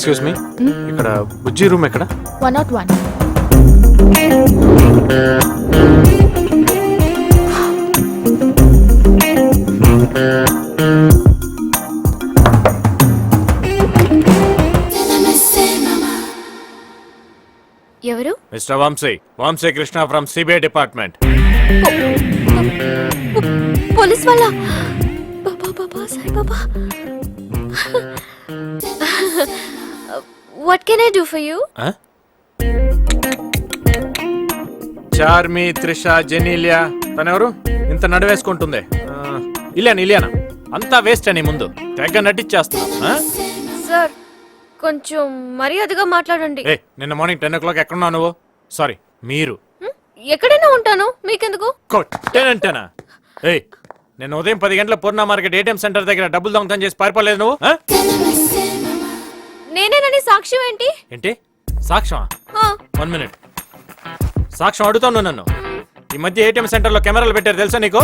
Excuse me, ఇక్కడ బుజ్జి room ఎక్కడ? 101. ఎవరు? Mister Vamsi Krishna from CBI department. Police వాళ్ళ? Baba Baba Sai Baba. What can I do for you? Charmi, Trisha, Genelia, తనెవరు ఇంత నడవేసుకుంటుంది? ఇలియానా అంతా వేస్ట్ అని ముందు తెగ నటిచ్చేస్తున్నా. సార్ కొంచెం మర్యాదగా మాట్లాడండి. నిన్న మార్నింగ్ 10 o'clock ఎక్కడున్నావు నువ్వు? సారీ, మీరు. ఎక్కడైనా ఉంటాను, మీకెందుకు? కొట్టేనంటేనా? నేను ఉదయం 10 గంటల పూర్ణ మార్కెట్ ఏటీఎం సెంటర్ దగ్గర డబ్బులు దొంగతనం చేసి పారిపోలేదు నువ్వు? నేనేనని సాక్ష్యం ఏంటి? ఏంటి సాక్ష్యమా? 1 minute. సాక్ష్యం అడుగుతాను నన్ను. ఈ మధ్య ఏటీఎం సెంటర్ లో కెమెరాలు పెట్టారు తెలుసా నీకు?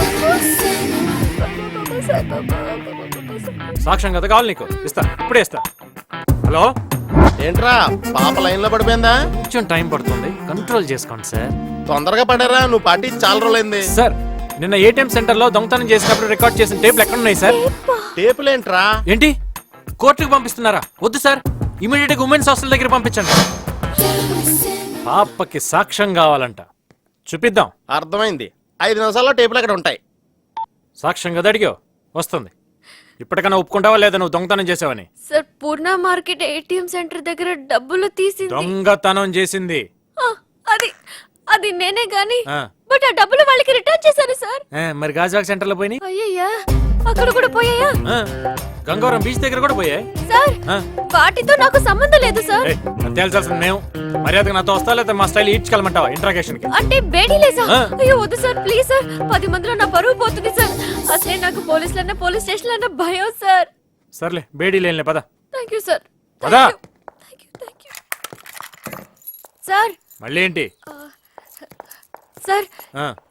సాక్ష్యం కదా కావాలి నీకు? ఇస్తా, ఇప్పుడే ఇస్తా. హలో, ఏంట్రా పాప లైన్ లో పడిపోయిందా? కొంచెం టైం పడుతుంది, కంట్రోల్ చేసుకోండి సార్. తొందరగా పడారా, నువ్వు పార్టీ చాలా రోజులైంది. సార్, నిన్న ఏటీఎం సెంటర్ లో దొంగతనం చేసినప్పుడు రికార్డ్ చేసిన టేపులు ఎక్కడ ఉన్నాయి సార్? టేపులేంట్రా? ఏంటి కోర్టుకు పంపిస్తున్నారా? వద్దు సార్, ఇమీడియట్ గా ఉమెన్స్ హాస్టల్ దగ్గర పంపించండి. పాపకి సాక్ష్యం కావాలంట, చూపిద్దాం. అర్థమైంది, 5 నిమిషాల్లో టేపులు అక్కడ ఉంటాయి. సాక్ష్యం కదా అడిగావు, వస్తుంది. ఇప్పటికైనా ఒప్పుకుంటావా లేదా నువ్వు దొంగతనం చేసావని? సార్, పూర్ణ మార్కెట్ ఏటీఎం సెంటర్ దగ్గర డబ్బులు తీసింది దొంగతనం చేసింది అది నేనే గాని, బట్ ఆ డబ్బులు వాళ్ళకి రిటర్న్ చేశాను సార్. మరి గాజువాక్ సెంటర్ లో పోయినాయి? అయ్యయ్యా, అక్కడ కూడా పోయాయా? గంగవరం బీచ్ దగ్గర కూడా పోయాయి సార్. వాటితో నాకు సంబంధం లేదు సార్. తేల్చాల్సింది మేము. మర్యాదగా నాతో వస్తా లేదా మా స్టైల్ ఈడ్చుకెళ్ళమంటావా ఇంట్రాగేషన్ కి? అంటే బేడీ లేదా? అయ్యో వద్దు సార్, ప్లీజ్ సార్. 10 మందిలో నా పరువు పోతుంది సార్. అసలే నాకు పోలీసులన్నా పోలీస్ స్టేషన్ అన్న భయం సార్. సర్లే, బేడీ లేనిలే పద. Thank you sir. పదా. సార్ మళ్ళీ ఏంటి సార్?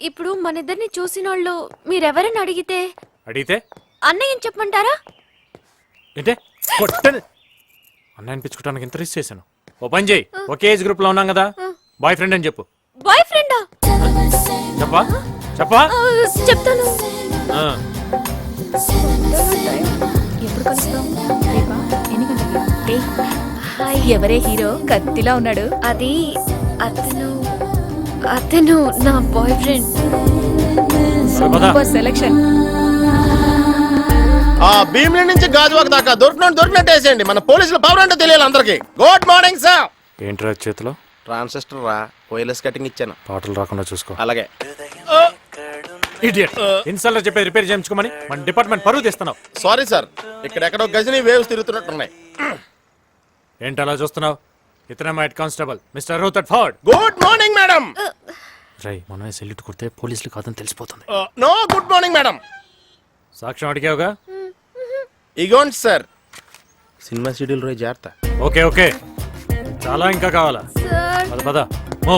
ఇప్పుడు మన ఇద్దరిని చూసిన వాళ్ళు మీరెవరని అడిగితే అన్నయ్య అని చెప్పమంటారా? ఏంటే అన్నయ్య అనిపించుకోవడానికి ఇంత రిస్క్ చేశాను. ఓ పని చేయి, ఒకే ఏజ్ గ్రూప్ లో ఉన్నాం కదా, బాయ్ ఫ్రెండ్ అని చెప్పు. బాయ్ ఫ్రెండా? చెప్పా చెప్పా చెప్తాను. ఎప్పుడు కలుస్తాం? రేపా? ఎన్ని గంటలకి? ఎవరే హీరో కత్తిలా ఉన్నాడు? అది అతను నా బాయ్ ఫ్రెండ్. Super selection. ఆ భీమిలి నుంచి గాజువాక దాకా దొరికినట్టు వేసేయండి. మన పోలీసుల పవర్ అంటే తెలియాలి అందరికి. Good morning sir. ఏంట్రా చేతిలో? ట్రాన్సిస్టర్ రా, వైర్లెస్ కటింగ్ ఇచ్చాను. పాటలు రాకుండా చూసుకో. అలాగే. ఇడియట్, ఇన్స్టాలర్ చెప్పే రిపేర్ చేయించుకోమని మన డిపార్ట్మెంట్ పరువు తీస్తున్నావు. సారీ సార్, ఇక్కడెక్కడో గజని వేవ్స్ తిరుగుతున్నట్టున్నాయి. ఏంటి అలా చూస్తున్నావు? ఇతనే మా head constable mister Rutherford. Good morning madam. రై, మనమే సెల్యూట్ కొడితే పోలీసులు కాదని తెలిసిపోతుంది. No, good morning madam. సాక్ష్యం అడిగావుగా? ఇగోండి సార్, సినిమా షెడ్యూల్ రోజు జాగ్రత్త. ఓకే ఓకే, చాలా ఇంకా కావాలా? పద పద. ఓ